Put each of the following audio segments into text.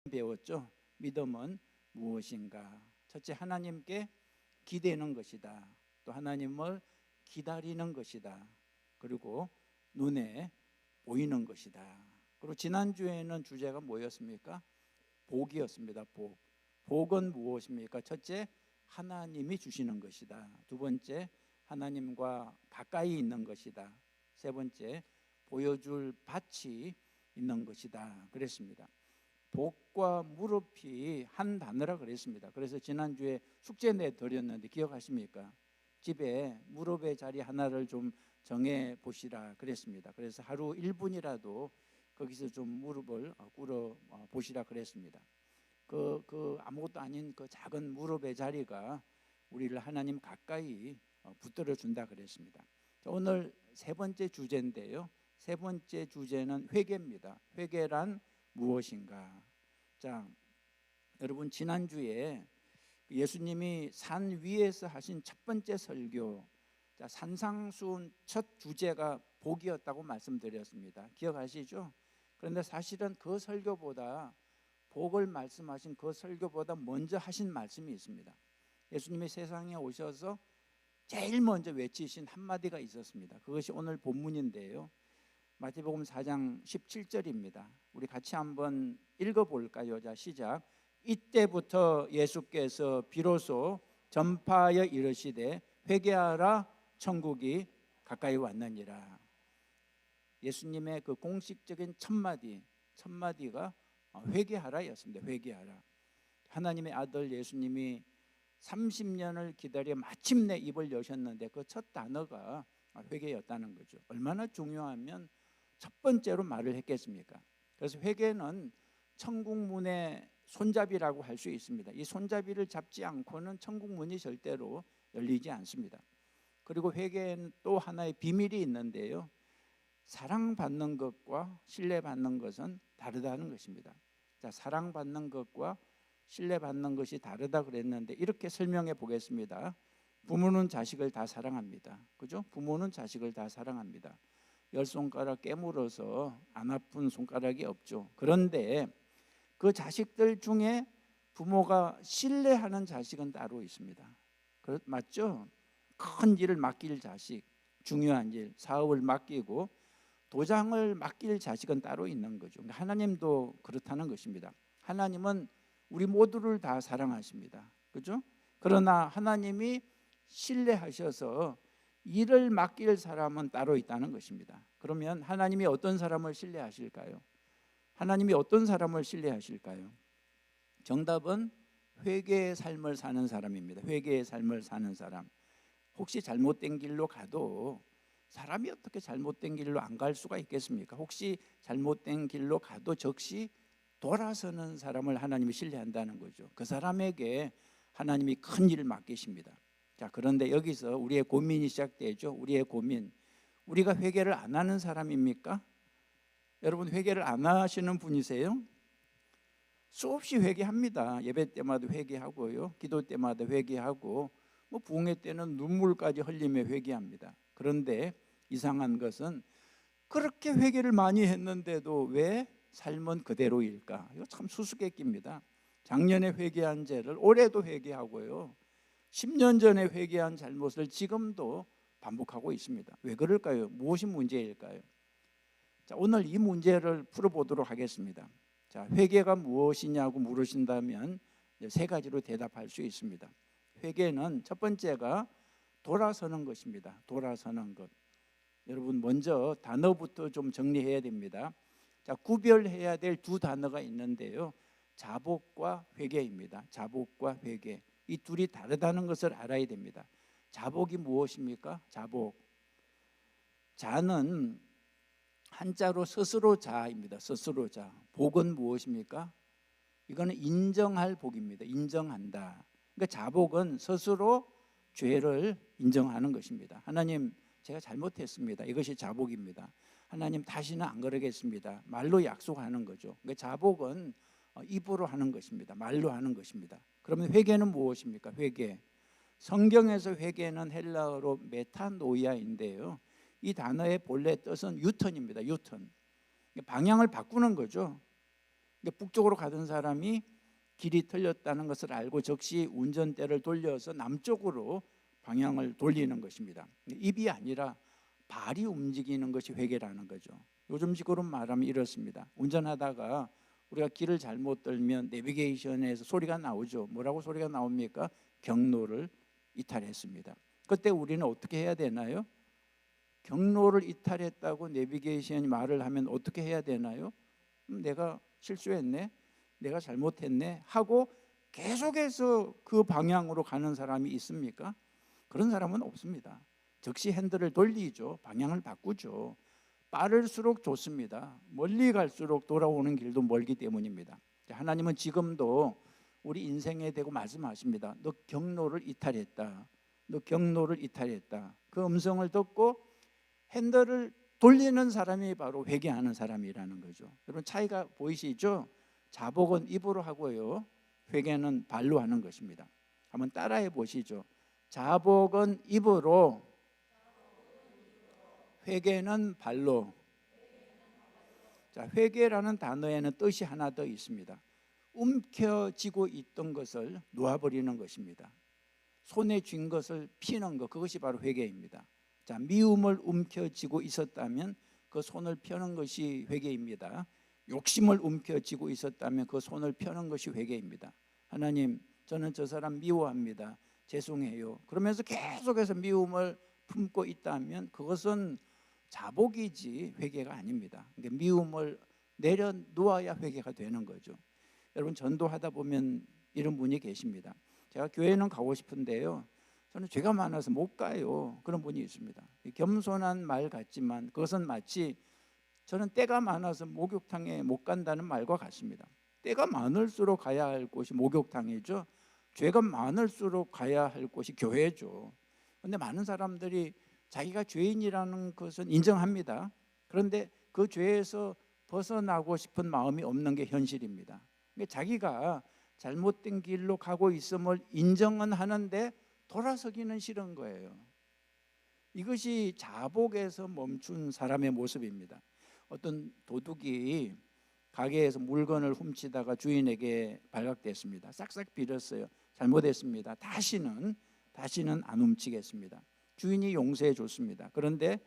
배웠죠. 믿음은 무엇인가? 첫째, 하나님께 기대는 것이다. 또 하나님을 기다리는 것이다. 그리고 눈에 보이는 것이다. 그리고 지난주에는 주제가 뭐였습니까? 복이었습니다. 복. 복은 무엇입니까? 첫째, 하나님이 주시는 것이다. 두 번째, 하나님과 가까이 있는 것이다. 세 번째, 보여줄 밭이 있는 것이다. 그랬습니다. 복과 무릎이 한 단어라 그랬습니다. 그래서 지난주에 숙제 내드렸는데 기억하십니까? 집에 무릎의 자리 하나를 좀 정해 보시라 그랬습니다. 그래서 하루 1분이라도 거기서 좀 무릎을 꿇어 보시라 그랬습니다. 그 아무것도 아닌 그 작은 무릎의 자리가 우리를 하나님 가까이 붙들어 준다 그랬습니다. 자, 오늘 세 번째 주제인데요. 세 번째 주제는 회개입니다. 회개란 무엇인가? 자, 여러분 지난주에 예수님이 산 위에서 하신 첫 번째 설교, 자, 산상수훈 첫 주제가 복이었다고 말씀드렸습니다. 기억하시죠? 그런데 사실은 그 설교보다 복을 말씀하신 그 설교보다 먼저 하신 말씀이 있습니다. 예수님이 세상에 오셔서 제일 먼저 외치신 한마디가 있었습니다. 그것이 오늘 본문인데요. 마태복음 4장 17절입니다. 우리 같이 한번 읽어볼까요? 자, 시작. 이때부터 예수께서 비로소 전파하여 이르시되 회개하라 천국이 가까이 왔느니라. 예수님의 그 공식적인 첫마디가 회개하라였습니다. 회개하라. 하나님의 아들 예수님이 30년을 기다려 마침내 입을 여셨는데 그 첫 단어가 회개였다는 거죠. 얼마나 중요하면 첫 번째로 말을 했겠습니까? 그래서 회개는 천국 문의 손잡이라고 할 수 있습니다. 이 손잡이를 잡지 않고는 천국 문이 절대로 열리지 않습니다. 그리고 회개에는 또 하나의 비밀이 있는데요. 사랑받는 것과 신뢰받는 것은 다르다는 것입니다. 자, 사랑받는 것과 신뢰받는 것이 다르다 그랬는데 이렇게 설명해 보겠습니다. 부모는 자식을 다 사랑합니다. 그죠? 부모는 자식을 다 사랑합니다. 10손가락 깨물어서 안 아픈 손가락이 없죠. 그런데 그 자식들 중에 부모가 신뢰하는 자식은 따로 있습니다. 맞죠? 큰 일을 맡길 자식, 중요한 일, 사업을 맡기고 도장을 맡길 자식은 따로 있는 거죠. 하나님도 그렇다는 것입니다. 하나님은 우리 모두를 다 사랑하십니다. 그죠? 그러나 하나님이 신뢰하셔서 일을 맡길 사람은 따로 있다는 것입니다. 그러면 하나님이 어떤 사람을 신뢰하실까요? 하나님이 어떤 사람을 신뢰하실까요? 정답은 회개의 삶을 사는 사람입니다. 회개의 삶을 사는 사람. 혹시 잘못된 길로 가도 사람이 어떻게 잘못된 길로 안 갈 수가 있겠습니까? 혹시 잘못된 길로 가도 적시 돌아서는 사람을 하나님이 신뢰한다는 거죠. 그 사람에게 하나님이 큰 일을 맡기십니다. 자, 그런데 여기서 우리의 고민이 시작되죠. 우리의 고민. 우리가 회개를 안 하는 사람입니까? 여러분 회개를 안 하시는 분이세요? 수없이 회개합니다. 예배 때마다 회개하고요. 기도 때마다 회개하고 부흥회 때는 눈물까지 흘리며 회개합니다. 그런데 이상한 것은 그렇게 회개를 많이 했는데도 왜 삶은 그대로일까? 이거 참 수수께끼입니다. 작년에 회개한 죄를 올해도 회개하고요. 10년 전에 회개한 잘못을 지금도 반복하고 있습니다. 왜 그럴까요? 무엇이 문제일까요? 자, 오늘 이 문제를 풀어보도록 하겠습니다. 자, 회개가 무엇이냐고 물으신다면 세 가지로 대답할 수 있습니다. 회개는 첫 번째가 돌아서는 것입니다. 돌아서는 것. 여러분 먼저 단어부터 좀 정리해야 됩니다. 자, 구별해야 될 두 단어가 있는데요. 자복과 회개입니다. 자복과 회개. 이 둘이 다르다는 것을 알아야 됩니다. 자복이 무엇입니까? 자복. 자는 한자로 스스로 자입니다. 스스로 자. 복은 무엇입니까? 이거는 인정할 복입니다. 인정한다. 그러니까 자복은 스스로 죄를 인정하는 것입니다. 하나님, 제가 잘못했습니다. 이것이 자복입니다. 하나님, 다시는 안 그러겠습니다. 말로 약속하는 거죠. 그러니까 자복은 입으로 하는 것입니다. 말로 하는 것입니다. 그러면 회개는 무엇입니까? 회개. 성경에서 회개는 헬라어로 메타노이아인데요. 이 단어의 본래 뜻은 유턴입니다. 유턴. 방향을 바꾸는 거죠. 북쪽으로 가던 사람이 길이 틀렸다는 것을 알고 즉시 운전대를 돌려서 남쪽으로 방향을 돌리는 것입니다. 입이 아니라 발이 움직이는 것이 회개라는 거죠. 요즘식으로 말하면 이렇습니다. 운전하다가 우리가 길을 잘못 들면 내비게이션에서 소리가 나오죠. 뭐라고 소리가 나옵니까? 경로를 이탈했습니다. 그때 우리는 어떻게 해야 되나요? 경로를 이탈했다고 내비게이션이 말을 하면 어떻게 해야 되나요? 내가 실수했네, 내가 잘못했네 하고 계속해서 그 방향으로 가는 사람이 있습니까? 그런 사람은 없습니다. 즉시 핸들을 돌리죠. 방향을 바꾸죠. 빠를수록 좋습니다. 멀리 갈수록 돌아오는 길도 멀기 때문입니다. 하나님은 지금도 우리 인생에 대고 말씀하십니다. 너 경로를 이탈했다. 너 경로를 이탈했다. 그 음성을 듣고 핸들을 돌리는 사람이 바로 회개하는 사람이라는 거죠. 여러분 차이가 보이시죠? 자복은 입으로 하고요, 회개는 발로 하는 것입니다. 한번 따라해 보시죠. 자복은 입으로, 회개는 발로. 자, 회개라는 단어에는 뜻이 하나 더 있습니다. 움켜쥐고 있던 것을 놓아버리는 것입니다. 손에 쥔 것을 피는 것, 그것이 바로 회개입니다. 자, 미움을 움켜쥐고 있었다면 그 손을 펴는 것이 회개입니다. 욕심을 움켜쥐고 있었다면 그 손을 펴는 것이 회개입니다. 하나님, 저는 저 사람 미워합니다. 죄송해요. 그러면서 계속해서 미움을 품고 있다면 그것은 자복이지 회개가 아닙니다. 그러니까 미움을 내려놓아야 회개가 되는 거죠. 여러분 전도하다 보면 이런 분이 계십니다. 제가 교회는 가고 싶은데요, 저는 죄가 많아서 못 가요. 그런 분이 있습니다. 겸손한 말 같지만 그것은 마치 저는 때가 많아서 목욕탕에 못 간다는 말과 같습니다. 때가 많을수록 가야 할 곳이 목욕탕이죠. 죄가 많을수록 가야 할 곳이 교회죠. 그런데 많은 사람들이 자기가 죄인이라는 것은 인정합니다. 그런데 그 죄에서 벗어나고 싶은 마음이 없는 게 현실입니다. 자기가 잘못된 길로 가고 있음을 인정은 하는데 돌아서기는 싫은 거예요. 이것이 자복에서 멈춘 사람의 모습입니다. 어떤 도둑이 가게에서 물건을 훔치다가 주인에게 발각됐습니다. 싹싹 빌었어요. 잘못했습니다. 다시는 안 훔치겠습니다. 주인이 용서해 줬습니다. 그런데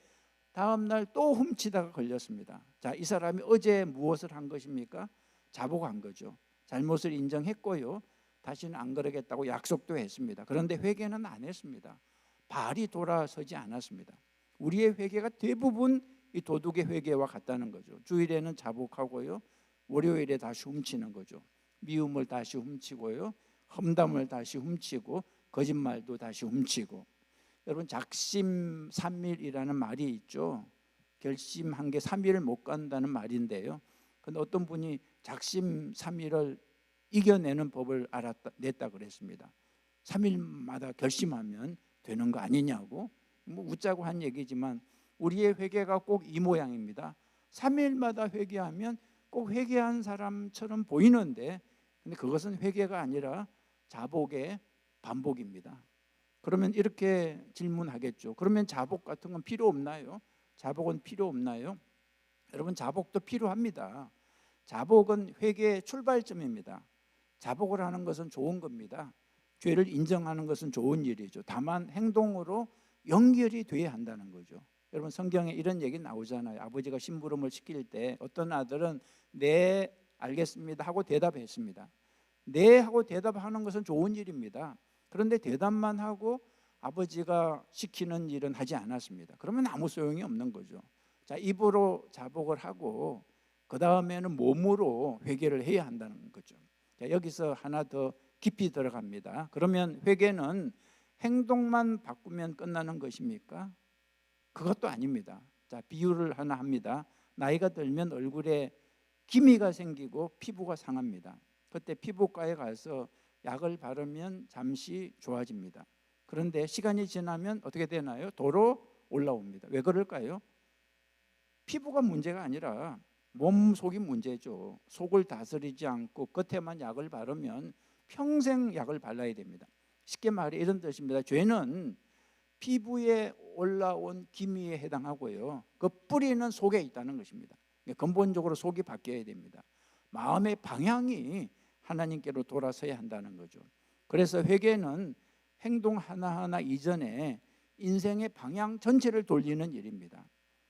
다음 날 또 훔치다가 걸렸습니다. 자, 이 사람이 어제 무엇을 한 것입니까? 자복한 거죠. 잘못을 인정했고요, 다시는 안 그러겠다고 약속도 했습니다. 그런데 회개는 안 했습니다. 발이 돌아서지 않았습니다. 우리의 회개가 대부분 이 도둑의 회개와 같다는 거죠. 주일에는 자복하고요, 월요일에 다시 훔치는 거죠. 미움을 다시 훔치고요, 험담을 다시 훔치고, 거짓말도 다시 훔치고. 여러분 작심삼일이라는 말이 있죠. 결심한 게 3일을 못 간다는 말인데요, 근데 어떤 분이 작심삼일을 이겨내는 법을 냈다 그랬습니다. 3일마다 결심하면 되는 거 아니냐고. 뭐 웃자고 한 얘기지만 우리의 회개가 꼭 이 모양입니다. 3일마다 회개하면 꼭 회개한 사람처럼 보이는데, 근데 그것은 회개가 아니라 자복의 반복입니다. 그러면 이렇게 질문하겠죠. 그러면 자복 같은 건 필요 없나요? 자복은 필요 없나요? 여러분 자복도 필요합니다. 자복은 회개의 출발점입니다. 자복을 하는 것은 좋은 겁니다. 죄를 인정하는 것은 좋은 일이죠. 다만 행동으로 연결이 돼야 한다는 거죠. 여러분 성경에 이런 얘기 나오잖아요. 아버지가 심부름을 시킬 때 어떤 아들은 네 알겠습니다 하고 대답했습니다. 네 하고 대답하는 것은 좋은 일입니다. 그런데 대답만 하고 아버지가 시키는 일은 하지 않았습니다. 그러면 아무 소용이 없는 거죠. 자, 입으로 자복을 하고 그 다음에는 몸으로 회개를 해야 한다는 거죠. 자, 여기서 하나 더 깊이 들어갑니다. 그러면 회개는 행동만 바꾸면 끝나는 것입니까? 그것도 아닙니다. 자, 비유를 하나 합니다. 나이가 들면 얼굴에 기미가 생기고 피부가 상합니다. 그때 피부과에 가서 약을 바르면 잠시 좋아집니다. 그런데 시간이 지나면 어떻게 되나요? 도로 올라옵니다. 왜 그럴까요? 피부가 문제가 아니라 몸속이 문제죠. 속을 다스리지 않고 겉에만 약을 바르면 평생 약을 발라야 됩니다. 쉽게 말해 이런 뜻입니다. 죄는 피부에 올라온 기미에 해당하고요, 그 뿌리는 속에 있다는 것입니다. 근본적으로 속이 바뀌어야 됩니다. 마음의 방향이 하나님께로 돌아서야 한다는 거죠. 그래서 회개는 행동 하나하나 이전에 인생의 방향 전체를 돌리는 일입니다.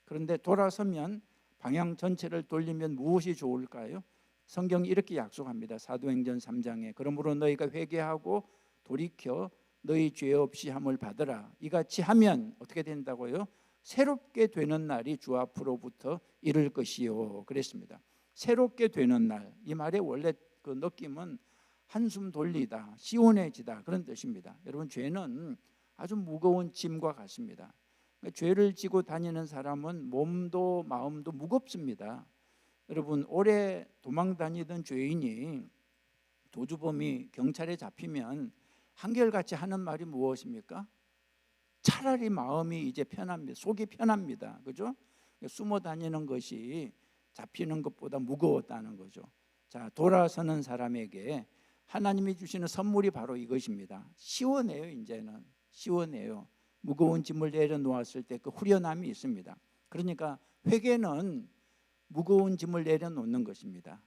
그런데 돌아서면 방향 전체를 돌리면 무엇이 좋을까요? 성경이 이렇게 약속합니다. 사도행전 3장에 그러므로 너희가 회개하고 돌이켜 너희 죄 없이 함을 받으라. 이같이 하면 어떻게 된다고요? 새롭게 되는 날이 주 앞으로부터 이를 것이요 그랬습니다. 새롭게 되는 날, 이 말의 원래 그 느낌은 한숨 돌리다, 시원해지다 그런 뜻입니다. 여러분, 죄는 아주 무거운 짐과 같습니다. 그러니까 죄를 지고 다니는 사람은 몸도 마음도 무겁습니다. 여러분, 오래 도망 다니던 죄인이 도주범이 경찰에 잡히면 한결같이 하는 말이 무엇입니까? 차라리 마음이 이제 편합니다. 속이 편합니다. 그죠? 숨어 다니는 것이 잡히는 것보다 무거웠다는 거죠. 자, 돌아서는 사람에게 하나님이 주시는 선물이 바로 이것입니다. 시원해요. 이제는 시원해요. 무거운 짐을 내려놓았을 때 그 후련함이 있습니다. 그러니까 회개는 무거운 짐을 내려놓는 것입니다.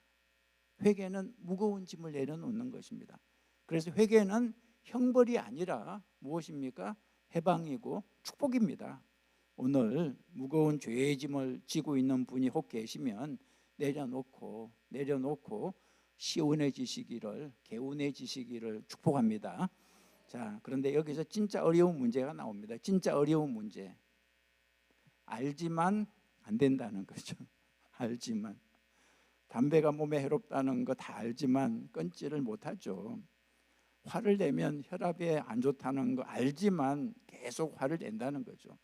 회개는 무거운 짐을 내려놓는 것입니다. 그래서 회개는 형벌이 아니라 무엇입니까? 해방이고 축복입니다. 오늘 무거운 죄의 짐을 지고 있는 분이 혹 계시면 내려놓고 시원해지시기를, 개운해지시기를 축복합니다. 자, 그런데 여기서 진짜 어려운 문제가 나옵니다. 진짜 어려운 문제. 알지만 안 된다는 거죠. 알지만. 담배가 몸에 해롭다는 거 다 알지만 끊지를 못하죠. 화를 내면 혈압에 안 좋다는 거 알지만 계속 화를 낸다는 거죠.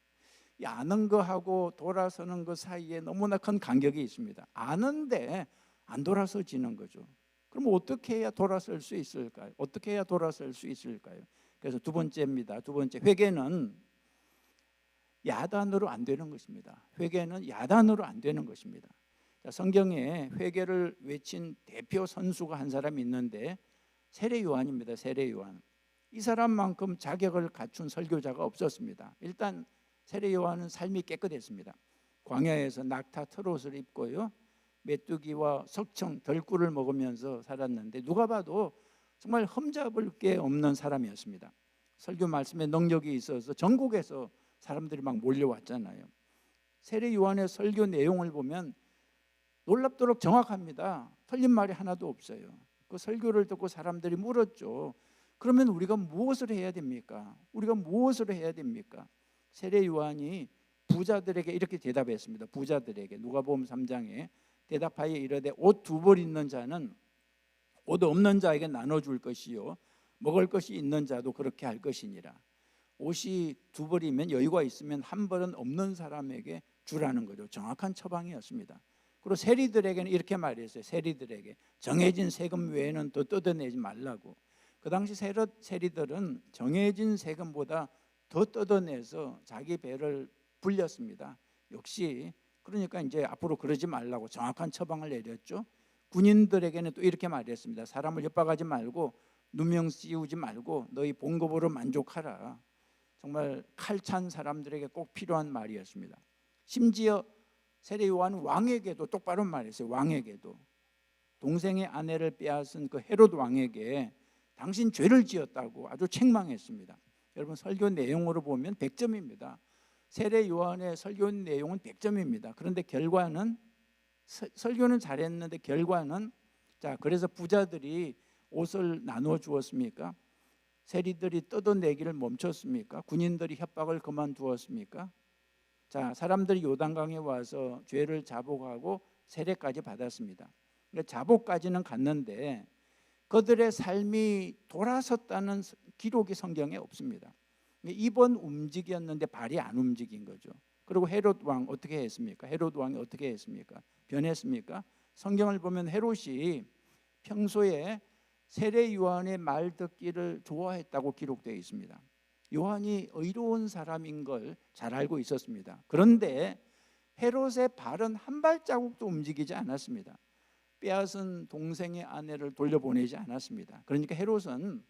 이 아는 거하고 돌아서는 것 사이에 너무나 큰 간격이 있습니다. 아는데 안 돌아서지는 거죠. 그럼 어떻게 해야 돌아설 수 있을까요? 어떻게 해야 돌아설 수 있을까요? 그래서 두 번째입니다. 두 번째, 회개는 야단으로 안 되는 것입니다. 회개는 야단으로 안 되는 것입니다. 자, 성경에 회개를 외친 대표 선수가 한 사람이 있는데 세례 요한입니다. 세례 요한. 이 사람만큼 자격을 갖춘 설교자가 없었습니다. 일단 세례 요한은 삶이 깨끗했습니다. 광야에서 낙타 털옷을 입고요, 메뚜기와 석청, 덜꿀을 먹으면서 살았는데 누가 봐도 정말 흠잡을 게 없는 사람이었습니다. 설교 말씀에 능력이 있어서 전국에서 사람들이 막 몰려왔잖아요. 세례 요한의 설교 내용을 보면 놀랍도록 정확합니다. 틀린 말이 하나도 없어요. 그 설교를 듣고 사람들이 물었죠. 그러면 우리가 무엇을 해야 됩니까? 우리가 무엇을 해야 됩니까? 세례 요한이 부자들에게 이렇게 대답했습니다. 부자들에게 누가복음 3장에 대답하여 이르되 옷 두 벌 있는 자는 옷 없는 자에게 나눠줄 것이요 먹을 것이 있는 자도 그렇게 할 것이니라. 옷이 두 벌이면 여유가 있으면 한 벌은 없는 사람에게 주라는 거죠. 정확한 처방이었습니다. 그리고 세리들에게는 이렇게 말했어요. 세리들에게 정해진 세금 외에는 더 뜯어내지 말라고. 그 당시 세리들은 정해진 세금보다 더 뜯어내서 자기 배를 불렸습니다. 역시 그러니까 이제 앞으로 그러지 말라고 정확한 처방을 내렸죠. 군인들에게는 또 이렇게 말했습니다. 사람을 협박하지 말고 누명 씌우지 말고 너희 봉급으로 만족하라. 정말 칼찬 사람들에게 꼭 필요한 말이었습니다. 심지어 세례 요한은 왕에게도 똑바로 말했어요. 왕에게도 동생의 아내를 빼앗은 그 헤롯 왕에게 당신 죄를 지었다고 아주 책망했습니다. 여러분, 설교 내용으로 보면 100점입니다. 세례 요한의 설교 내용은 100점입니다. 그런데 결과는 설교는 잘했는데 결과는 자, 그래서 부자들이 옷을 나눠 주었습니까? 세리들이 뜯어내기를 멈췄습니까? 군인들이 협박을 그만두었습니까? 자, 사람들이 요단강에 와서 죄를 자복하고 세례까지 받았습니다. 그러니까 자복까지는 갔는데 그들의 삶이 돌아섰다는 기록이 성경에 없습니다. 입은 움직였는데 발이 안 움직인 거죠. 그리고 헤롯 왕 어떻게 했습니까? 헤롯 왕이 어떻게 했습니까? 변했습니까? 성경을 보면 헤롯이 평소에 세례 요한의 말 듣기를 좋아했다고 기록되어 있습니다. 요한이 의로운 사람인 걸 잘 알고 있었습니다. 그런데 헤롯의 발은 한 발자국도 움직이지 않았습니다. 빼앗은 동생의 아내를 돌려보내지 않았습니다. 그러니까 헤롯은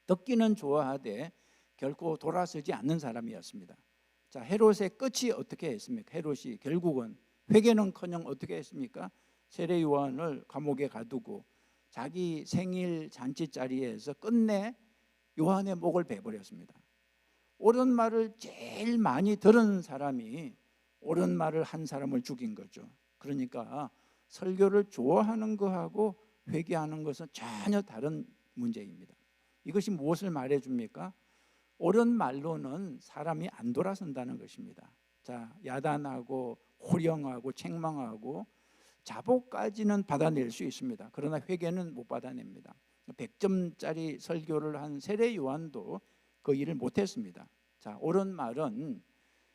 듣기는 좋아하되 결코 돌아서지 않는 사람이었습니다. 자, 헤롯의 끝이 어떻게 했습니까? 헤롯이 결국은 회개는커녕 어떻게 했습니까? 세례 요한을 감옥에 가두고 자기 생일 잔치 자리에서 끝내 요한의 목을 베버렸습니다. 옳은 말을 제일 많이 들은 사람이 옳은 말을 한 사람을 죽인 거죠. 그러니까 설교를 좋아하는 것하고 회개하는 것은 전혀 다른 문제입니다. 이것이 무엇을 말해줍니까? 옳은 말로는 사람이 안 돌아선다는 것입니다. 자, 야단하고 호령하고 책망하고 자복까지는 받아낼 수 있습니다. 그러나 회개는 못 받아냅니다. 100점짜리 설교를 한 세례 요한도 그 일을 못했습니다. 자, 옳은 말은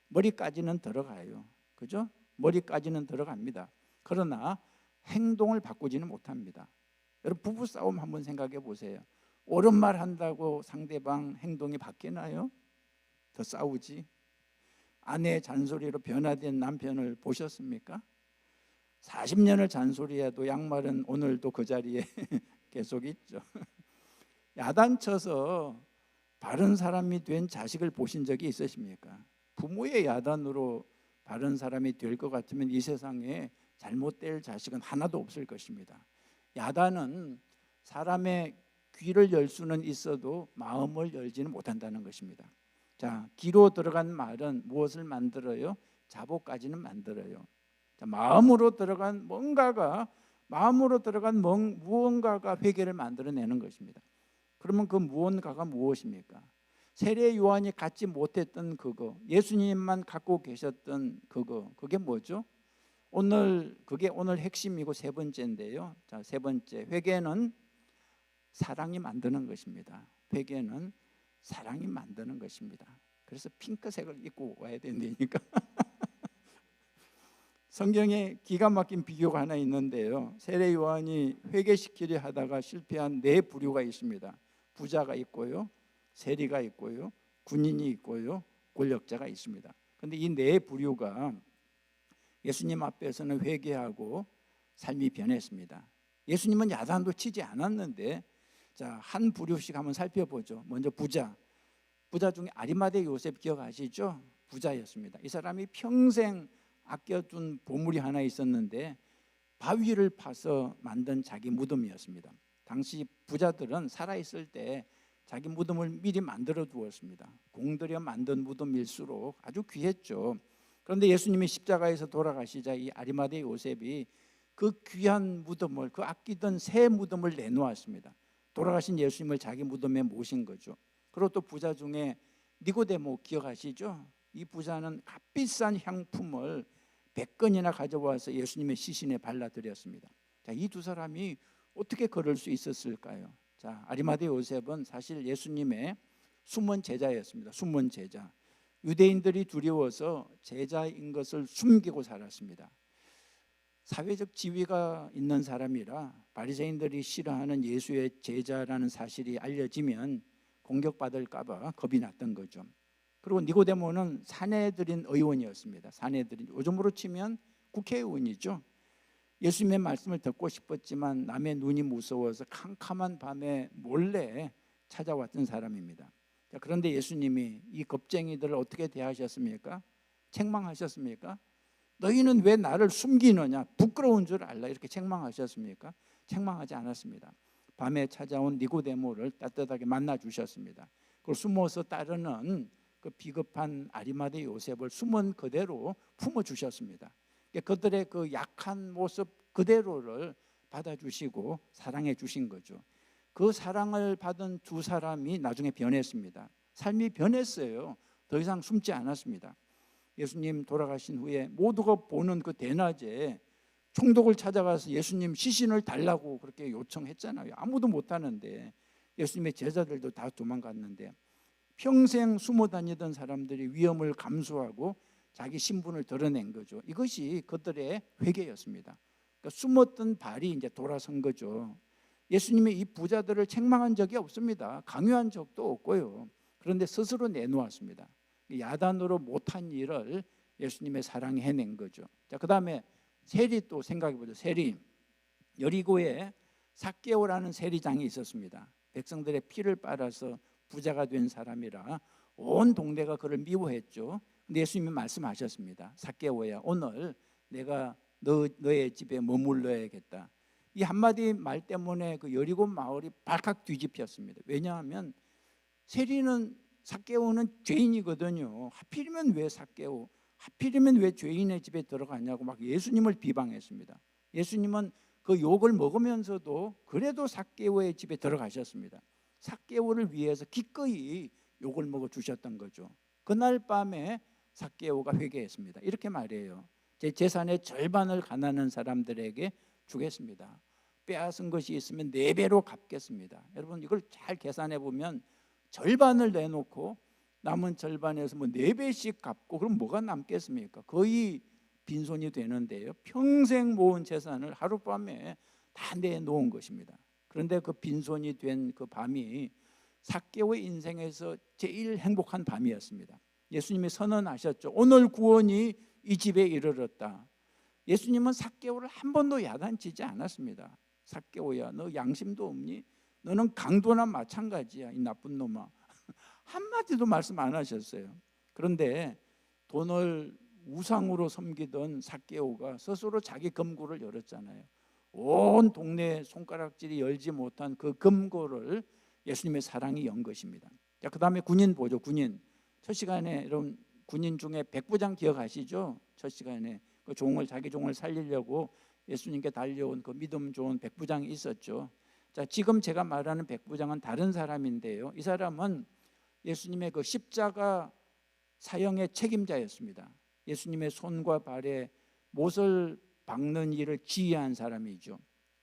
머리까지는 들어가요. 그죠? 머리까지는 들어갑니다. 그러나 행동을 바꾸지는 못합니다. 여러분, 부부싸움 한번 생각해 보세요. 옳은 말 한다고 상대방 행동이 바뀌나요? 더 싸우지. 아내의 잔소리로 변화된 남편을 보셨습니까? 40년을 잔소리해도 양말은 오늘도 그 자리에 계속 있죠. 야단쳐서 바른 사람이 된 자식을 보신 적이 있으십니까? 부모의 야단으로 바른 사람이 될 것 같으면 이 세상에 잘못될 자식은 하나도 없을 것입니다. 야단은 사람의 귀를 열 수는 있어도 마음을 열지는 못한다는 것입니다. 자, 귀로 들어간 말은 무엇을 만들어요? 자복까지는 만들어요. 자, 마음으로 들어간 무언가가 회개를 만들어내는 것입니다. 그러면 그 무언가가 무엇입니까? 세례 요한이 갖지 못했던 그거, 예수님만 갖고 계셨던 그거, 그게 뭐죠? 그게 오늘 핵심이고 세 번째인데요. 자, 세 번째, 회개는 사랑이 만드는 것입니다. 회개는 사랑이 만드는 것입니다. 그래서 핑크색을 입고 와야 된다니까. 성경에 기가 막힌 비교가 하나 있는데요. 세례 요한이 회개시키려 하다가 실패한 네 부류가 있습니다. 부자가 있고요, 세리가 있고요, 군인이 있고요, 권력자가 있습니다. 그런데 이 네 부류가 예수님 앞에서는 회개하고 삶이 변했습니다. 예수님은 야단도 치지 않았는데, 자, 한 부류씩 한번 살펴보죠. 먼저 부자 중에 아리마대 요셉 기억하시죠? 부자였습니다. 이 사람이 평생 아껴둔 보물이 하나 있었는데 바위를 파서 만든 자기 무덤이었습니다. 당시 부자들은 살아있을 때 자기 무덤을 미리 만들어 두었습니다. 공들여 만든 무덤일수록 아주 귀했죠. 그런데 예수님이 십자가에서 돌아가시자 이 아리마대 요셉이 그 귀한 무덤을, 그 아끼던 새 무덤을 내놓았습니다. 돌아가신 예수님을 자기 무덤에 모신 거죠. 그리고 또 부자 중에 니고데모 기억하시죠? 이 부자는 값비싼 향품을 100건이나 가져와서 예수님의 시신에 발라드렸습니다. 자, 이 두 사람이 어떻게 그럴 수 있었을까요? 자, 아리마대 요셉은 사실 예수님의 숨은 제자였습니다. 숨은 제자. 유대인들이 두려워서 제자인 것을 숨기고 살았습니다. 사회적 지위가 있는 사람이라 바리새인들이 싫어하는 예수의 제자라는 사실이 알려지면 공격받을까 봐 겁이 났던 거죠. 그리고 니고데모는 사내들인 의원이었습니다. 사내들인, 요즘으로 치면 국회의원이죠. 예수님의 말씀을 듣고 싶었지만 남의 눈이 무서워서 캄캄한 밤에 몰래 찾아왔던 사람입니다. 자, 그런데 예수님이 이 겁쟁이들을 어떻게 대하셨습니까? 책망하셨습니까? 너희는 왜 나를 숨기느냐? 부끄러운 줄 알라. 이렇게 책망하셨습니까? 책망하지 않았습니다. 밤에 찾아온 니고데모를 따뜻하게 만나 주셨습니다. 그걸 숨어서 따르는 그 비겁한 아리마대 요셉을 숨은 그대로 품어 주셨습니다. 그들의 그 약한 모습 그대로를 받아주시고 사랑해 주신 거죠. 그 사랑을 받은 두 사람이 나중에 변했습니다. 삶이 변했어요. 더 이상 숨지 않았습니다. 예수님 돌아가신 후에 모두가 보는 그 대낮에 총독을 찾아가서 예수님 시신을 달라고 그렇게 요청했잖아요. 아무도 못하는데, 예수님의 제자들도 다 도망갔는데, 평생 숨어 다니던 사람들이 위험을 감수하고 자기 신분을 드러낸 거죠. 이것이 그들의 회개였습니다. 그러니까 숨었던 발이 이제 돌아선 거죠. 예수님이 이 부자들을 책망한 적이 없습니다. 강요한 적도 없고요. 그런데 스스로 내놓았습니다. 야단으로 못한 일을 예수님의 사랑이 해낸 거죠. 자, 그 다음에 세리 또 생각해보죠. 세리, 여리고에 삭개오라는 세리장이 있었습니다. 백성들의 피를 빨아서 부자가 된 사람이라 온 동네가 그를 미워했죠. 근데 예수님이 말씀하셨습니다. 삭개오야, 오늘 내가 너의 집에 머물러야겠다. 이 한마디 말 때문에 그 여리고 마을이 발칵 뒤집혔습니다. 왜냐하면 세리는 삭개오는 죄인이거든요. 하필이면 왜 삭개오, 하필이면 왜 죄인의 집에 들어가냐고 막 예수님을 비방했습니다. 예수님은 그 욕을 먹으면서도 그래도 삭개오의 집에 들어가셨습니다. 삭개오를 위해서 기꺼이 욕을 먹어 주셨던 거죠. 그날 밤에 삭개오가 회개했습니다. 이렇게 말해요. 제 재산의 절반을 가난한 사람들에게 주겠습니다. 빼앗은 것이 있으면 4배로 갚겠습니다. 여러분 이걸 잘 계산해 보면 절반을 내놓고 남은 절반에서 뭐 4배씩 갚고 그럼 뭐가 남겠습니까? 거의 빈손이 되는데요. 평생 모은 재산을 하룻밤에 다 내놓은 것입니다. 그런데 그 빈손이 된 그 밤이 삭개오의 인생에서 제일 행복한 밤이었습니다. 예수님이 선언하셨죠. 오늘 구원이 이 집에 이르렀다. 예수님은 삭개오를 한 번도 야단치지 않았습니다. 삭개오야, 너 양심도 없니? 너는 강도나 마찬가지야, 이 나쁜 놈아. 한마디도 말씀 안 하셨어요. 그런데 돈을 우상으로 섬기던 삭개오가 스스로 자기 금고를 열었잖아요. 온 동네 손가락질이 열지 못한 그 금고를 예수님의 사랑이 연 것입니다. 자, 그 다음에 군인 보죠. 군인. 첫 시간에 여러분 군인 중에 백부장 기억하시죠? 첫 시간에 그 자기 종을 살리려고 예수님께 달려온 그 믿음 좋은 백부장이 있었죠. 자, 지금 제가 말하는 백부장은 다른 사람인데요. 이 사람은 예수님의 그 십자가 사형의 책임자였습니다. 예수님의 손과 발에 못을 박는 일을 지휘한 사람이죠.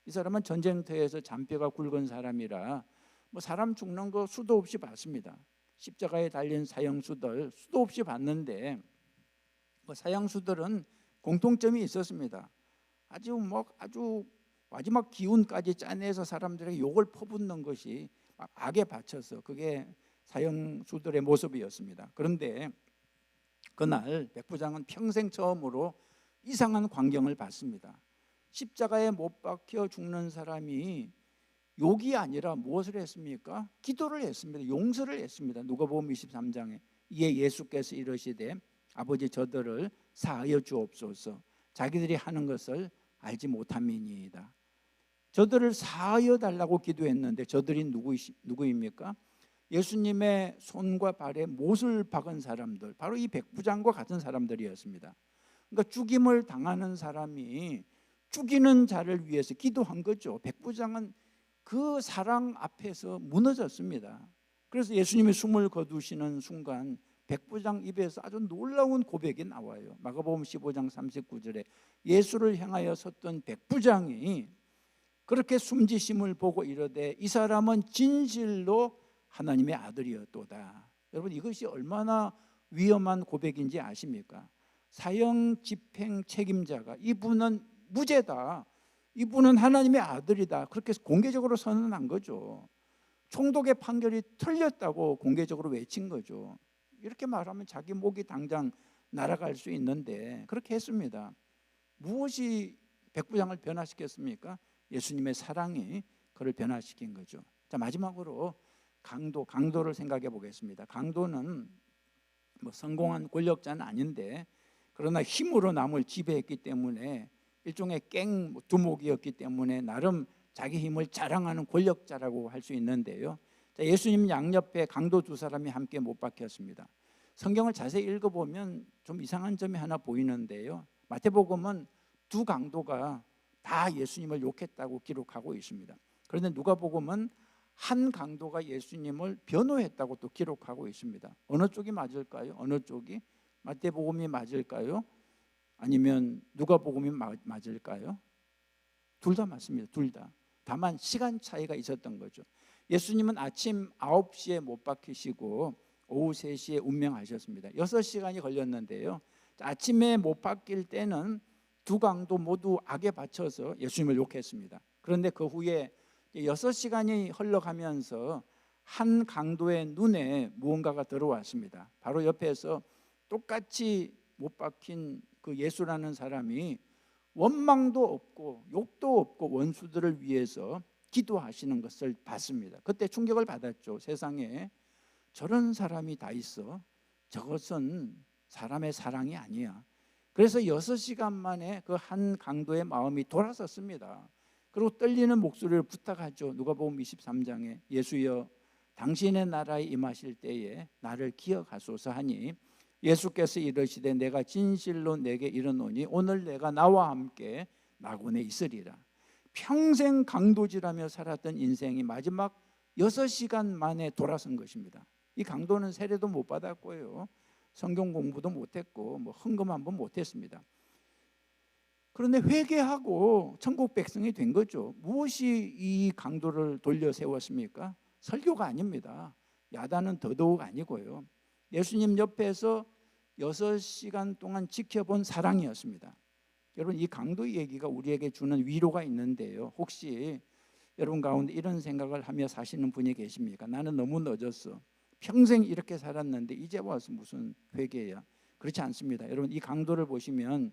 이 사람은 전쟁터에서 잔뼈가 굵은 사람이라 뭐 사람 죽는 거 수도 없이 봤습니다. 십자가에 달린 사형수들 수도 없이 봤는데 그 사형수들은 공통점이 있었습니다. 아주 마지막 기운까지 짜내서 사람들에게 욕을 퍼붓는 것이 악에 바쳐서 그게 사형수들의 모습이었습니다. 그런데 그날 백부장은 평생 처음으로 이상한 광경을 봤습니다. 십자가에 못 박혀 죽는 사람이 욕이 아니라 무엇을 했습니까? 기도를 했습니다. 용서를 했습니다. 누가복음 23장에 이에 예수께서 이르시되 아버지 저들을 사하여 주옵소서 자기들이 하는 것을 알지 못함이니이다. 저들을 사하여 달라고 기도했는데 저들이 누구입니까? 예수님의 손과 발에 못을 박은 사람들, 바로 이 백부장과 같은 사람들이었습니다. 그러니까 죽임을 당하는 사람이 죽이는 자를 위해서 기도한 거죠. 백부장은 그 사랑 앞에서 무너졌습니다. 그래서 예수님이 숨을 거두시는 순간 백부장 입에서 아주 놀라운 고백이 나와요. 마가복음 15장 39절에 예수를 향하여 섰던 백부장이 그렇게 숨지심을 보고 이르되 이 사람은 진실로 하나님의 아들이었도다. 여러분 이것이 얼마나 위험한 고백인지 아십니까? 사형 집행 책임자가 이분은 무죄다, 이분은 하나님의 아들이다, 그렇게 공개적으로 선언한 거죠. 총독의 판결이 틀렸다고 공개적으로 외친 거죠. 이렇게 말하면 자기 목이 당장 날아갈 수 있는데 그렇게 했습니다. 무엇이 백부장을 변화시켰습니까? 예수님의 사랑이 그를 변화시킨 거죠. 자, 마지막으로 강도를 생각해 보겠습니다. 강도는 뭐 성공한 권력자는 아닌데 그러나 힘으로 남을 지배했기 때문에 일종의 두목이었기 때문에 나름 자기 힘을 자랑하는 권력자라고 할 수 있는데요. 자, 예수님 양옆에 강도 2사람이 함께 못 박혔습니다. 성경을 자세히 읽어보면 좀 이상한 점이 하나 보이는데요. 마태복음은 2 강도가 다 예수님을 욕했다고 기록하고 있습니다. 그런데 누가복음은 한 강도가 예수님을 변호했다고 또 기록하고 있습니다. 어느 쪽이 맞을까요? 어느 쪽이? 마태복음이 맞을까요? 아니면 누가복음이 맞을까요? 둘 다 맞습니다. 둘 다. 다만 시간 차이가 있었던 거죠. 예수님은 아침 9시에 못 박히시고 오후 3시에 운명하셨습니다. 6시간이 걸렸는데요. 아침에 못 박힐 때는 2 강도 모두 악에 바쳐서 예수님을 욕했습니다. 그런데 그 후에 6시간이 흘러가면서 한 강도의 눈에 무언가가 들어왔습니다. 바로 옆에서 똑같이 못 박힌 그 예수라는 사람이 원망도 없고 욕도 없고 원수들을 위해서 기도하시는 것을 봤습니다. 그때 충격을 받았죠. 세상에 저런 사람이 다 있어. 저것은 사람의 사랑이 아니야. 그래서 6시간 만에 그 한 강도의 마음이 돌아섰습니다. 그리고 떨리는 목소리를 부탁하죠. 누가복음 23장에 예수여 당신의 나라에 임하실 때에 나를 기억하소서 하니 예수께서 이르시되 내가 진실로 내게 이르노니 오늘 내가 나와 함께 낙원에 있으리라. 평생 강도질하며 살았던 인생이 마지막 6시간 만에 돌아선 것입니다. 이 강도는 세례도 못 받았고요, 성경 공부도 못했고 헌금 한번 못했습니다. 그런데 회개하고 천국 백성이 된 거죠. 무엇이 이 강도를 돌려 세웠습니까? 설교가 아닙니다. 야단은 더더욱 아니고요, 예수님 옆에서 6시간 동안 지켜본 사랑이었습니다. 여러분, 이 강도 얘기가 우리에게 주는 위로가 있는데요, 혹시 여러분 가운데 이런 생각을 하며 사시는 분이 계십니까? 나는 너무 늦었어. 평생 이렇게 살았는데 이제 와서 무슨 회개야? 그렇지 않습니다. 여러분, 이 강도를 보시면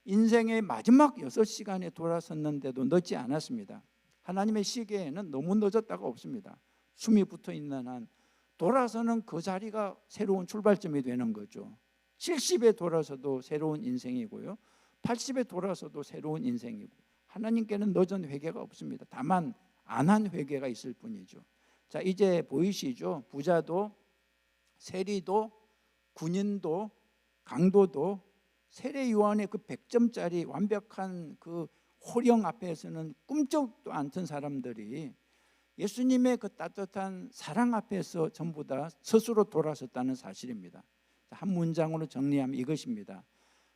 인생의 마지막 6시간에 돌아섰는데도 늦지 않았습니다. 하나님의 시계에는 너무 늦었다가 없습니다. 숨이 붙어 있는 한 돌아서는 그 자리가 새로운 출발점이 되는 거죠. 70에 돌아서도 새로운 인생이고요, 80에 돌아서도 새로운 인생이고, 하나님께는 늦은 회개가 없습니다. 다만 안 한 회개가 있을 뿐이죠. 자, 이제 보이시죠? 부자도 세리도 군인도 강도도 세례 요한의 그 100점짜리 완벽한 그 호령 앞에서는 꿈쩍도 않던 사람들이 예수님의 그 따뜻한 사랑 앞에서 전부 다 스스로 돌아섰다는 사실입니다. 한 문장으로 정리하면 이것입니다.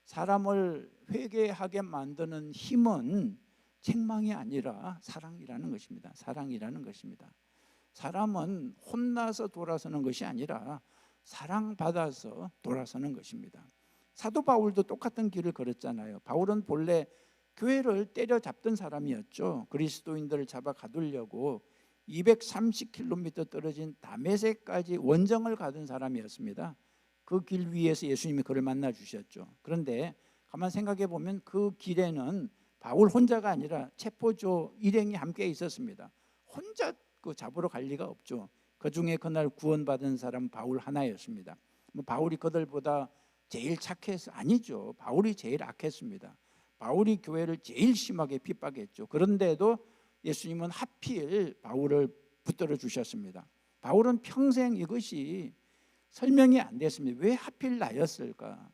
사람을 회개하게 만드는 힘은 책망이 아니라 사랑이라는 것입니다. 사랑이라는 것입니다. 사람은 혼나서 돌아서는 것이 아니라 사랑받아서 돌아서는 것입니다. 사도 바울도 똑같은 길을 걸었잖아요. 바울은 본래 교회를 때려잡던 사람이었죠. 그리스도인들을 잡아 가두려고 230km 떨어진 다메섹까지 원정을 가던 사람이었습니다. 그 길 위에서 예수님이 그를 만나 주셨죠. 그런데 가만 생각해 보면 그 길에는 바울 혼자가 아니라 체포조 일행이 함께 있었습니다. 혼자 그 잡으러 갈 리가 없죠. 그 중에 그날 구원받은 사람 바울 하나였습니다. 바울이 그들보다 제일 착해서? 아니죠. 바울이 제일 악했습니다. 바울이 교회를 제일 심하게 핍박했죠. 그런데도 예수님은 하필 바울을 붙들어 주셨습니다. 바울은 평생 이것이 설명이 안 됐습니다. 왜 하필 나였을까?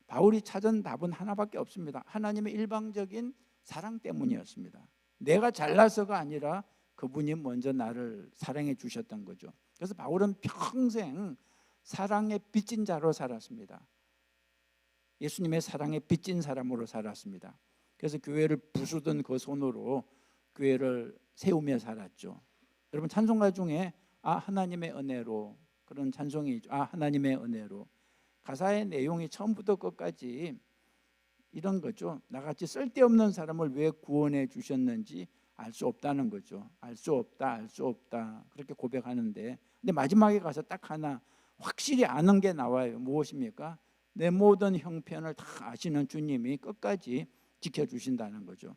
바울이 찾은 답은 하나밖에 없습니다. 하나님의 일방적인 사랑 때문이었습니다. 내가 잘나서가 아니라 그분이 먼저 나를 사랑해 주셨던 거죠. 그래서 바울은 평생 사랑에 빚진 자로 살았습니다. 예수님의 사랑에 빚진 사람으로 살았습니다. 그래서 교회를 부수던 그 손으로 교회를 세우며 살았죠. 여러분, 찬송가 중에 하나님의 은혜로, 그런 찬송이 있죠. 하나님의 은혜로. 가사의 내용이 처음부터 끝까지 이런 거죠. 나같이 쓸데없는 사람을 왜 구원해 주셨는지 알 수 없다는 거죠. 알 수 없다, 알 수 없다, 그렇게 고백하는데, 근데 마지막에 가서 딱 하나 확실히 아는 게 나와요. 무엇입니까? 내 모든 형편을 다 아시는 주님이 끝까지 지켜주신다는 거죠.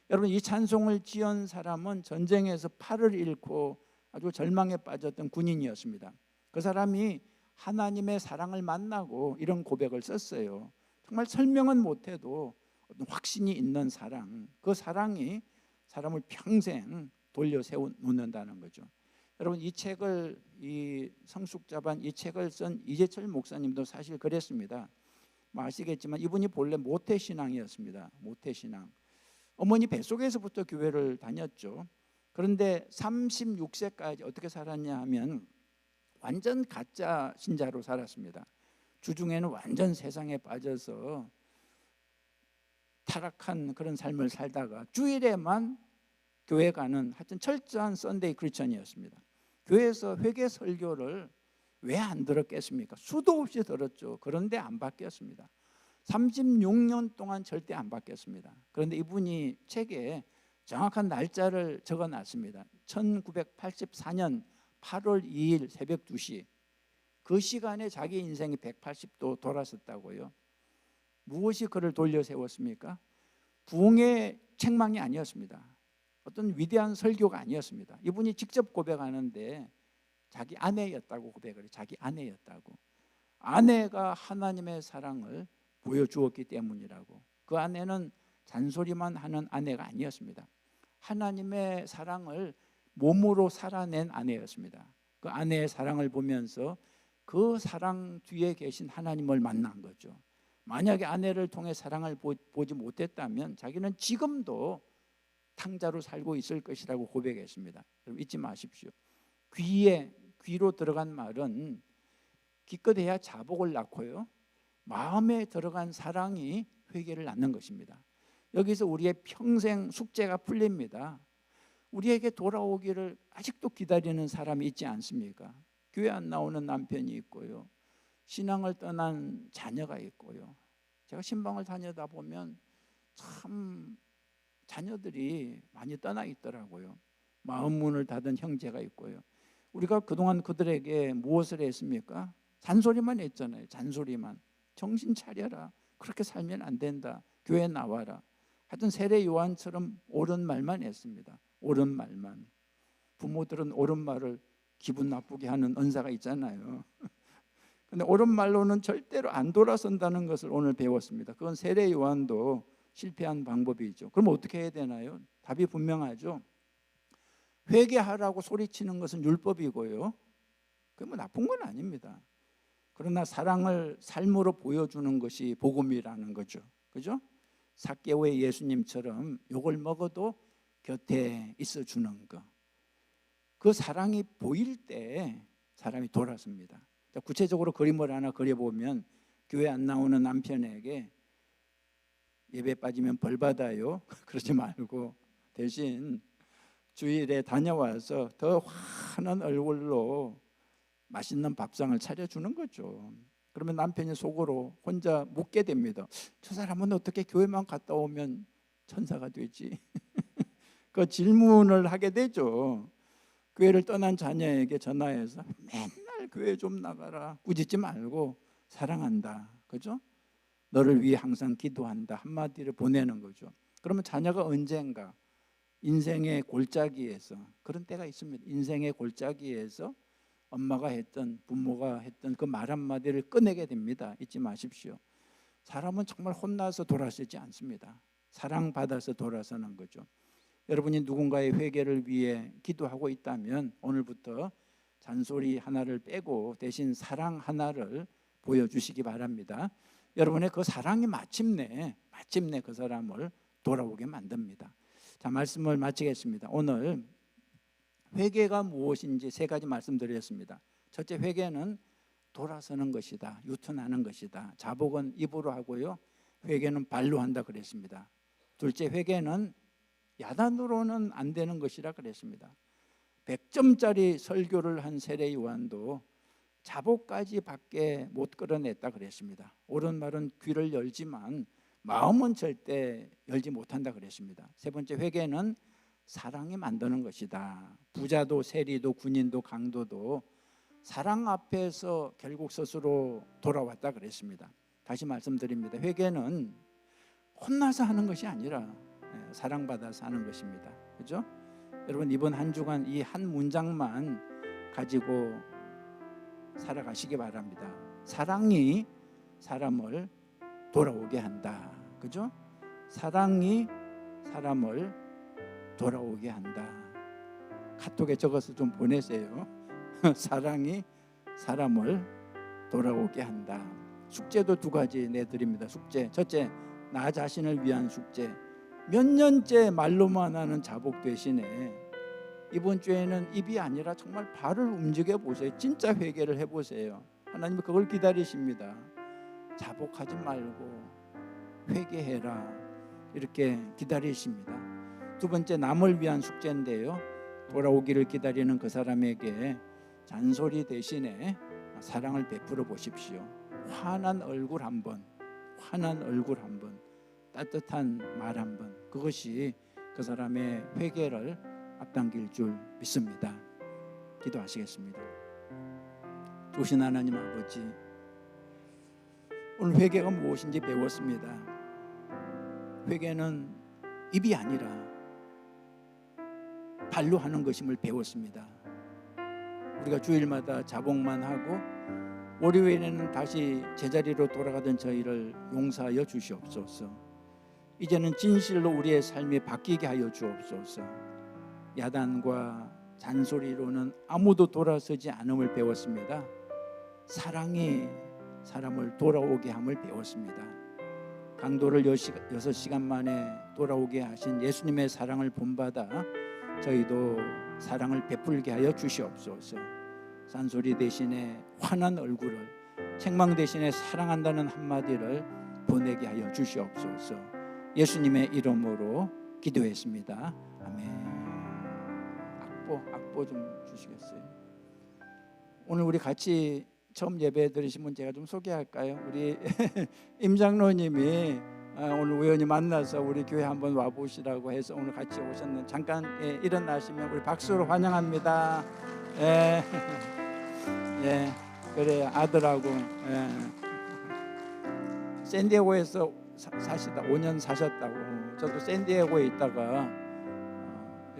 여러분, 이 찬송을 지은 사람은 전쟁에서 팔을 잃고 아주 절망에 빠졌던 군인이었습니다. 그 사람이 하나님의 사랑을 만나고 이런 고백을 썼어요. 정말 설명은 못해도 어떤 확신이 있는 사랑, 그 사랑이 사람을 평생 돌려 세워놓는다는 거죠. 여러분, 이 책을, 이 성숙자반 이 책을 쓴 이재철 목사님도 사실 그랬습니다. 아시겠지만 이분이 본래 모태신앙이었습니다. 모태신앙. 어머니 뱃속에서부터 교회를 다녔죠. 그런데 36세까지 어떻게 살았냐 하면 완전 가짜 신자로 살았습니다. 주중에는 완전 세상에 빠져서 타락한 그런 삶을 살다가 주일에만 교회 가는, 하여튼 철저한 썬데이 크리스천이었습니다. 교회에서 회개 설교를 왜 안 들었겠습니까? 수도 없이 들었죠. 그런데 안 바뀌었습니다. 36년 동안 절대 안 바뀌었습니다. 그런데 이분이 책에 정확한 날짜를 적어놨습니다. 1984년 8월 2일 새벽 2시, 그 시간에 자기 인생이 180도 돌아섰다고요. 무엇이 그를 돌려 세웠습니까? 부흥의 책망이 아니었습니다. 어떤 위대한 설교가 아니었습니다. 이분이 직접 고백하는데 자기 아내였다고 고백을 해요. 자기 아내였다고. 아내가 하나님의 사랑을 보여주었기 때문이라고. 그 아내는 잔소리만 하는 아내가 아니었습니다. 하나님의 사랑을 몸으로 살아낸 아내였습니다. 그 아내의 사랑을 보면서 그 사랑 뒤에 계신 하나님을 만난 거죠. 만약에 아내를 통해 사랑을 보지 못했다면 자기는 지금도 탕자로 살고 있을 것이라고 고백했습니다. 여러분 잊지 마십시오. 귀로 들어간 말은 기껏해야 자복을 낳고요, 마음에 들어간 사랑이 회개를 낳는 것입니다. 여기서 우리의 평생 숙제가 풀립니다. 우리에게 돌아오기를 아직도 기다리는 사람이 있지 않습니까? 교회 안 나오는 남편이 있고요, 신앙을 떠난 자녀가 있고요. 제가 신방을 다니다 보면 참 자녀들이 많이 떠나 있더라고요. 마음 문을 닫은 형제가 있고요. 우리가 그동안 그들에게 무엇을 했습니까? 잔소리만 했잖아요. 잔소리만. 정신 차려라. 그렇게 살면 안 된다. 교회 나와라. 하여튼 세례 요한처럼 옳은 말만 했습니다. 옳은 말만. 부모들은 옳은 말을 기분 나쁘게 하는 은사가 있잖아요. 근데 옳은 말로는 절대로 안 돌아선다는 것을 오늘 배웠습니다. 그건 세례 요한도 실패한 방법이죠. 그럼 어떻게 해야 되나요? 답이 분명하죠. 회개하라고 소리치는 것은 율법이고요, 그게 뭐 나쁜 건 아닙니다. 그러나 사랑을 삶으로 보여주는 것이 복음이라는 거죠. 그죠? 삭개오의 예수님처럼 욕을 먹어도 곁에 있어 주는 거. 그 사랑이 보일 때 사람이 돌아섭니다. 구체적으로 그림을 하나 그려보면, 교회 안 나오는 남편에게 예배 빠지면 벌 받아요 그러지 말고 대신 주일에 다녀와서 더 환한 얼굴로 맛있는 밥상을 차려주는 거죠. 그러면 남편이 속으로 혼자 묻게 됩니다. 저 사람은 어떻게 교회만 갔다 오면 천사가 되지? 그 질문을 하게 되죠. 교회를 떠난 자녀에게 전화해서 맨날 교회 좀 나가라, 꾸짖지 말고 사랑한다, 그죠? 너를 위해 항상 기도한다 한마디를 보내는 거죠. 그러면 자녀가 언젠가 인생의 골짜기에서, 그런 때가 있습니다. 인생의 골짜기에서 엄마가 했던, 부모가 했던 그 말 한마디를 꺼내게 됩니다. 잊지 마십시오. 사람은 정말 혼나서 돌아서지 않습니다. 사랑받아서 돌아서는 거죠. 여러분이 누군가의 회개를 위해 기도하고 있다면 오늘부터 잔소리 하나를 빼고 대신 사랑 하나를 보여주시기 바랍니다. 여러분의 그 사랑이 마침내 그 사람을 돌아오게 만듭니다. 자, 말씀을 마치겠습니다. 오늘 회개가 무엇인지 세 가지 말씀드렸습니다. 첫째, 회개는 돌아서는 것이다, 유턴하는 것이다. 자복은 입으로 하고요, 회개는 발로 한다 그랬습니다. 둘째, 회개는 야단으로는 안 되는 것이라 그랬습니다. 100점짜리 설교를 한 세례 요한도 자복까지 밖에 못 끌어냈다 그랬습니다. 옳은 말은 귀를 열지만 마음은 절대 열지 못한다 그랬습니다. 세 번째, 회개는 사랑이 만드는 것이다. 부자도 세리도 군인도 강도도 사랑 앞에서 결국 스스로 돌아왔다 그랬습니다. 다시 말씀드립니다. 회개는 혼나서 하는 것이 아니라 사랑받아서 하는 것입니다. 그죠? 여러분, 이번 한 주간 이 한 문장만 가지고 살아가시기 바랍니다. 사랑이 사람을 돌아오게 한다. 그죠? 사랑이 사람을 돌아오게 한다. 카톡에 적어서 좀 보내세요. 사랑이 사람을 돌아오게 한다. 숙제도 두 가지 내드립니다. 숙제, 첫째, 나 자신을 위한 숙제. 몇 년째 말로만 하는 자복 대신에 이번 주에는 입이 아니라 정말 발을 움직여 보세요. 진짜 회개를 해보세요. 하나님은 그걸 기다리십니다. 자복하지 말고 회개해라, 이렇게 기다리십니다. 두 번째, 남을 위한 숙제인데요, 돌아오기를 기다리는 그 사람에게 잔소리 대신에 사랑을 베풀어 보십시오. 환한 얼굴 한 번, 따뜻한 말 한 번, 그것이 그 사람의 회개를 앞당길 줄 믿습니다. 기도하시겠습니다. 좋으신 하나님 아버지, 오늘 회개가 무엇인지 배웠습니다. 회개는 입이 아니라 발로 하는 것임을 배웠습니다. 우리가 주일마다 자복만 하고 월요일에는 다시 제자리로 돌아가던 저희를 용서하여 주시옵소서. 이제는 진실로 우리의 삶이 바뀌게 하여 주옵소서. 야단과 잔소리로는 아무도 돌아서지 않음을 배웠습니다. 사랑이 사람을 돌아오게 함을 배웠습니다. 강도를 6시간 만에 돌아오게 하신 예수님의 사랑을 본받아 저희도 사랑을 베풀게 하여 주시옵소서. 잔소리 대신에 환한 얼굴을, 책망 대신에 사랑한다는 한마디를 보내게 하여 주시옵소서. 예수님의 이름으로 기도했습니다. 아멘. 악보 좀 주시겠어요? 오늘 우리 같이 처음 예배 드리신 분 제가 좀 소개할까요? 우리 임 장로님이 오늘 우연히 만나서 우리 교회 한번 와보시라고 해서 오늘 같이 오셨는데 잠깐 일어나시면 우리 박수로 환영합니다. 예, 예, 그래요. 아들하고 샌디에고에서 사시다 5년 사셨다고. 저도 샌디에고에 있다가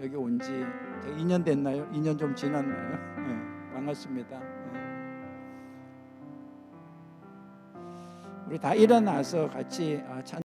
여기 온 지 2년 됐나요? 2년 좀 지났나요? 예, 반갑습니다. 우리 다 일어나서 같이 찬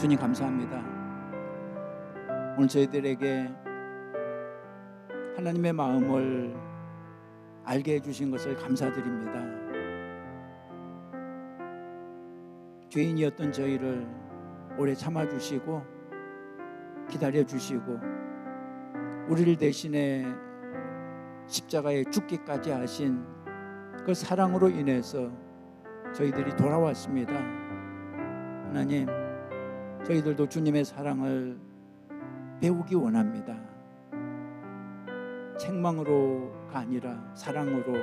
주님 감사합니다. 오늘 저희들에게 하나님의 마음을 알게 해주신 것을 감사드립니다. 죄인이었던 저희를 오래 참아주시고 기다려주시고 우리를 대신에 십자가에 죽기까지 하신 그 사랑으로 인해서 저희들이 돌아왔습니다. 하나님, 저희들도 주님의 사랑을 배우기 원합니다. 책망으로가 아니라 사랑으로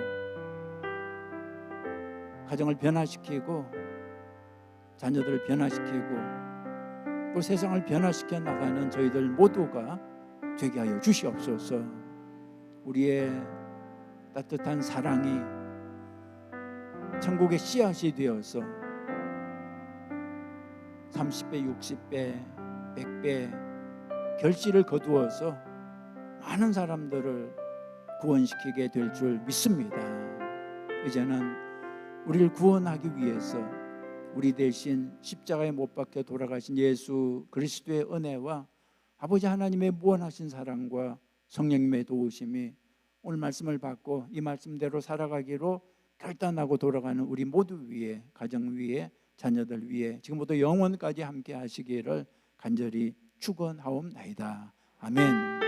가정을 변화시키고 자녀들을 변화시키고 또 세상을 변화시켜 나가는 저희들 모두가 되게 하여 주시옵소서. 우리의 따뜻한 사랑이 천국의 씨앗이 되어서 30배, 60배, 100배 결실을 거두어서 많은 사람들을 구원시키게 될 줄 믿습니다. 이제는 우리를 구원하기 위해서 우리 대신 십자가에 못 박혀 돌아가신 예수 그리스도의 은혜와 아버지 하나님의 무한하신 사랑과 성령님의 도우심이 오늘 말씀을 받고 이 말씀대로 살아가기로 결단하고 돌아가는 우리 모두 위에, 가정 위에, 자녀들 위에 지금부터 영원까지 함께 하시기를 간절히 축원하옵나이다. 아멘.